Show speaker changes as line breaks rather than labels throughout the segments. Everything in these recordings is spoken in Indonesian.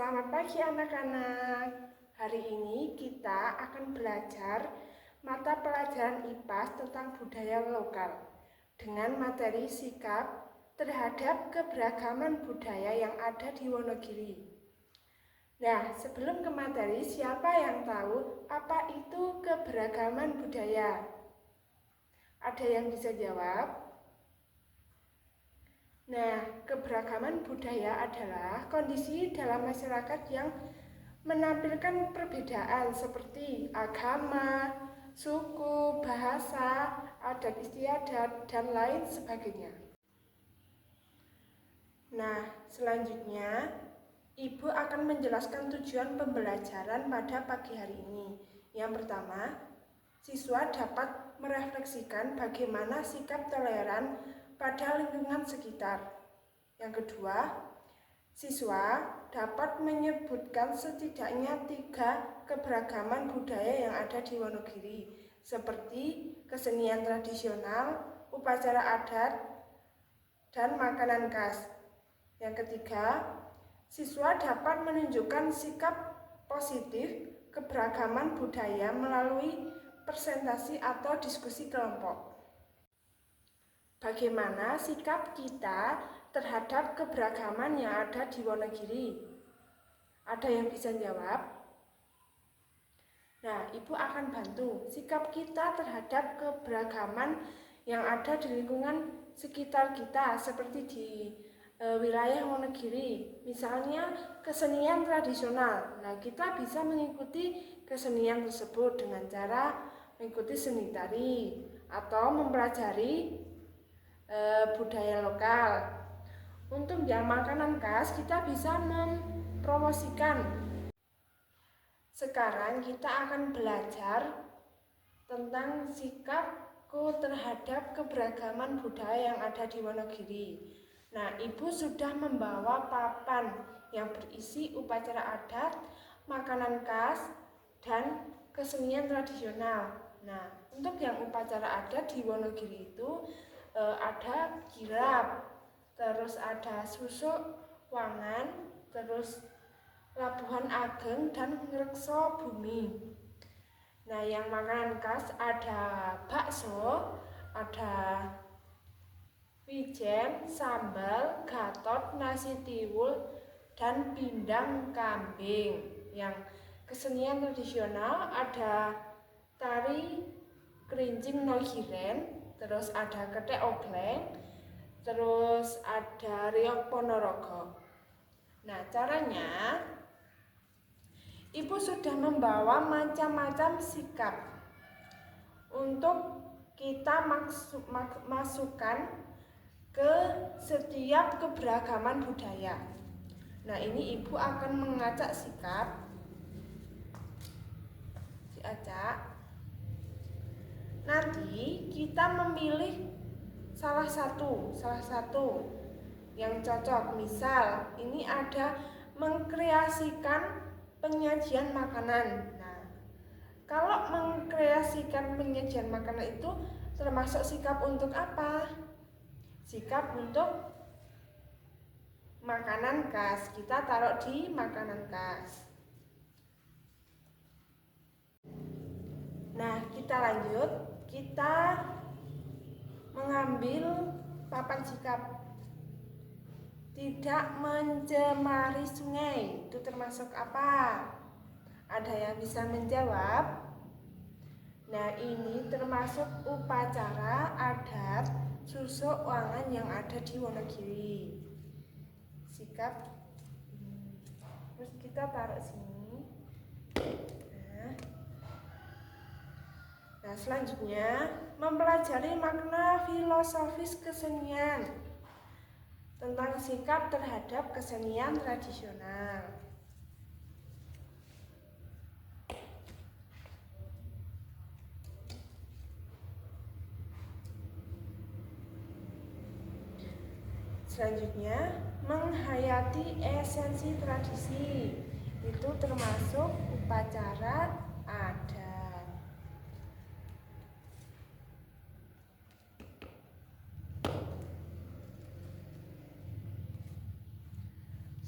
Selamat pagi anak-anak. Hari ini kita akan belajar mata pelajaran IPA tentang budaya lokal dengan materi sikap terhadap keberagaman budaya yang ada di Wonogiri. Nah, sebelum ke materi, siapa yang tahu apa itu keberagaman budaya? Ada yang bisa jawab? Nah, keberagaman budaya adalah kondisi dalam masyarakat yang menampilkan perbedaan seperti agama, suku, bahasa, adat istiadat, dan lain sebagainya. Nah, selanjutnya Ibu akan menjelaskan tujuan pembelajaran pada pagi hari ini. Yang pertama, siswa dapat merefleksikan bagaimana sikap toleran pada lingkungan sekitar. Yang kedua, siswa dapat menyebutkan setidaknya 3 keberagaman budaya yang ada di Wonogiri, seperti kesenian tradisional, upacara adat, dan makanan khas. Yang ketiga, siswa dapat menunjukkan sikap positif keberagaman budaya melalui presentasi atau diskusi kelompok. Bagaimana sikap kita terhadap keberagaman yang ada di Wonogiri? Ada yang bisa jawab? Nah, Ibu akan bantu sikap kita terhadap keberagaman yang ada di lingkungan sekitar kita, seperti di wilayah Wonogiri. Misalnya kesenian tradisional. Nah, kita bisa mengikuti kesenian tersebut dengan cara mengikuti seni tari atau mempelajari budaya lokal. Untuk yang makanan khas, kita bisa mempromosikan. Sekarang kita akan belajar tentang sikapku terhadap keberagaman budaya yang ada di Wonogiri. Nah, Ibu sudah membawa papan yang berisi upacara adat, makanan khas, dan kesenian tradisional. Nah, untuk yang upacara adat di Wonogiri itu ada kirap, terus ada susuk wangan, terus labuhan ageng, dan ngrekso bumi. Nah, yang makanan khas ada bakso, ada wijen, sambal, gatot, nasi tiwul, dan pindang kambing. Yang kesenian tradisional ada tari kerincing Nogiren, terus ada ketek ogleng, terus ada riok ponorogo. Nah, caranya Ibu sudah membawa macam-macam sikap untuk kita masukkan ke setiap keberagaman budaya. Nah, ini Ibu akan mengacak sikap. Diacak. Nanti kita memilih salah satu yang cocok. Misal ini ada mengkreasikan penyajian makanan. Nah, kalau mengkreasikan penyajian makanan itu termasuk sikap untuk apa? Sikap untuk makanan khas. Kita taruh di makanan khas. Nah, kita lanjut. Kita mengambil papan sikap. Tidak mencemari sungai, itu termasuk apa? Ada yang bisa menjawab? Nah, ini termasuk upacara adat susuk wangan yang ada di Wonogiri. Sikap. Terus kita taruh sini. Nah, selanjutnya mempelajari makna filosofis kesenian tentang sikap terhadap kesenian tradisional. Selanjutnya, menghayati esensi tradisi. Itu termasuk upacara adat.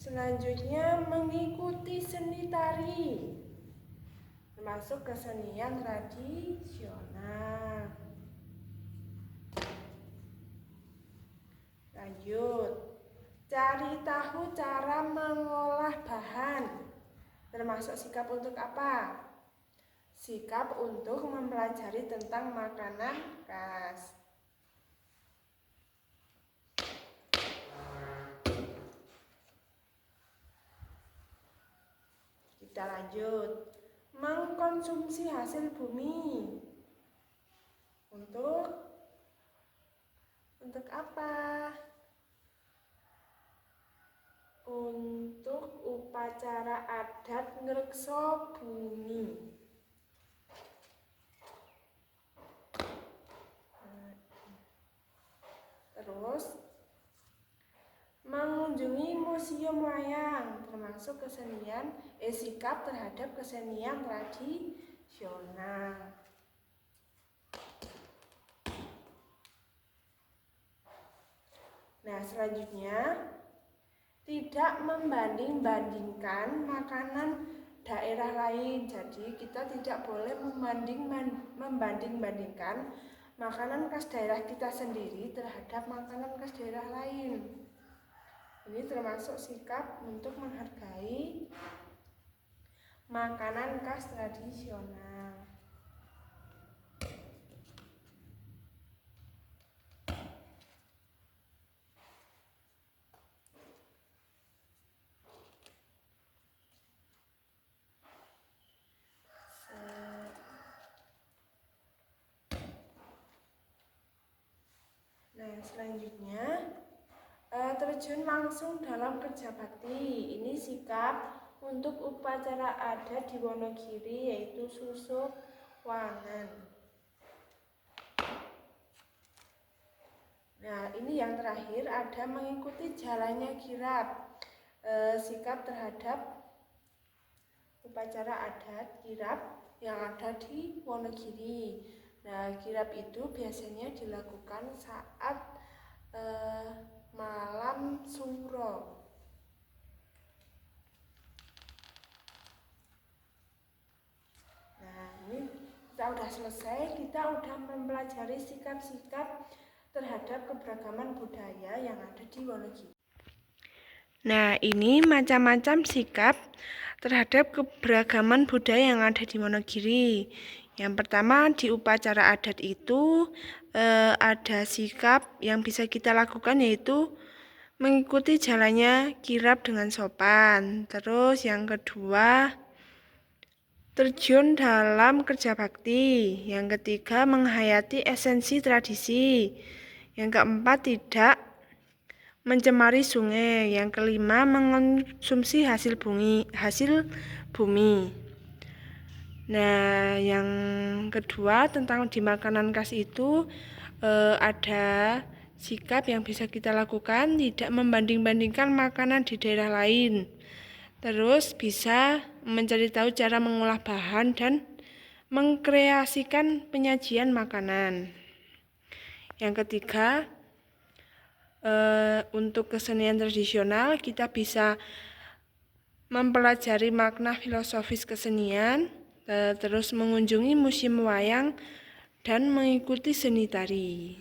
Selanjutnya mengikuti seni tari, termasuk kesenian tradisional. Lanjut, cari tahu cara mengolah bahan, termasuk sikap untuk apa? Sikap untuk mempelajari tentang makanan khas. Kita lanjut, mengkonsumsi hasil bumi. Untuk apa? Untuk upacara adat ngrekso bumi. Terus mengunjungi museum wayang, termasuk sikap terhadap kesenian tradisional. Nah, selanjutnya tidak membanding-bandingkan makanan daerah lain. Jadi kita tidak boleh membanding-bandingkan makanan khas daerah kita sendiri terhadap makanan khas daerah lain. Ini termasuk sikap untuk menghargai makanan khas tradisional. Nah, selanjutnya terjun langsung dalam kerja bakti. Ini sikap untuk upacara adat di Wonogiri, yaitu susuk wangan. Nah, ini yang terakhir ada mengikuti jalannya kirap. Sikap terhadap upacara adat kirap yang ada di Wonogiri. Nah, kirap itu biasanya dilakukan saat malam suro. Nah, ini kita udah selesai, kita udah mempelajari sikap-sikap terhadap keberagaman budaya yang ada di Wonogiri. Nah, ini macam-macam sikap terhadap keberagaman budaya yang ada di Wonogiri. Yang pertama, di upacara adat itu ada sikap yang bisa kita lakukan, yaitu mengikuti jalannya kirap dengan sopan. Terus yang kedua, terjun dalam kerja bakti. Yang ketiga, menghayati esensi tradisi. Yang keempat, tidak mencemari sungai. Yang kelima, mengonsumsi hasil bumi. Nah, yang kedua tentang di makanan khas itu ada sikap yang bisa kita lakukan, tidak membanding-bandingkan makanan di daerah lain. Terus bisa mencari tahu cara mengolah bahan dan mengkreasikan penyajian makanan. Yang ketiga, untuk kesenian tradisional kita bisa mempelajari makna filosofis kesenian, terus mengunjungi museum wayang dan mengikuti seni tari.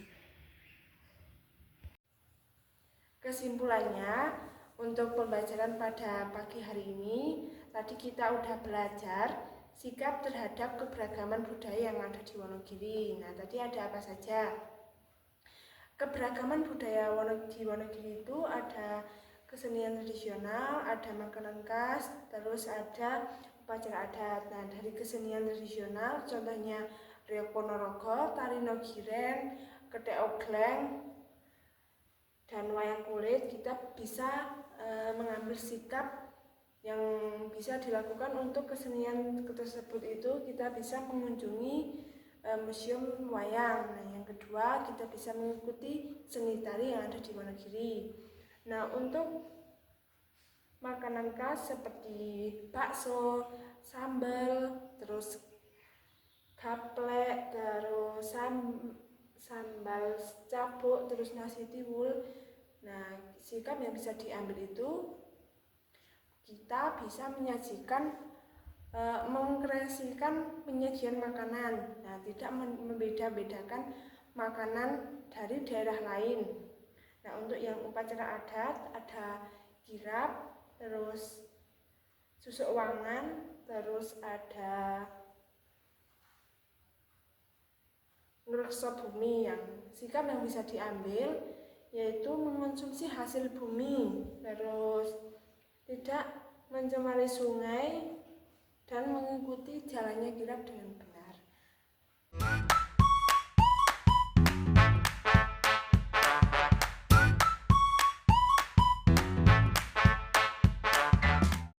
Kesimpulannya, untuk pembelajaran pada pagi hari ini, tadi kita udah belajar sikap terhadap keberagaman budaya yang ada di Wonogiri. Nah, tadi ada apa saja? Keberagaman budaya di Wonogiri itu ada kesenian tradisional, ada makanan khas, terus ada upacara adat. Nah, dari kesenian tradisional, contohnya Reok Ponorogo, Tari Nogiren, Ketek Ogleng, dan wayang kulit, kita bisa mengambil sikap yang bisa dilakukan untuk kesenian tersebut. Itu kita bisa mengunjungi museum wayang. Nah, yang kedua, kita bisa mengikuti seni tari yang ada di Wonogiri. Nah, untuk makanan khas seperti bakso, sambal, terus gaplek, terus sambal cabuk, terus nasi tiwul. Nah, sikap yang bisa diambil itu kita bisa mengkreasikan penyajian makanan. Nah, tidak membeda-bedakan makanan dari daerah lain. Nah, untuk yang upacara adat ada kirap, terus susuk wangan, terus ada ngrekso bumi. Yang sikap yang bisa diambil yaitu mengonsumsi hasil bumi, terus tidak mencemari sungai dan mengikuti jalannya kirap dengan benar.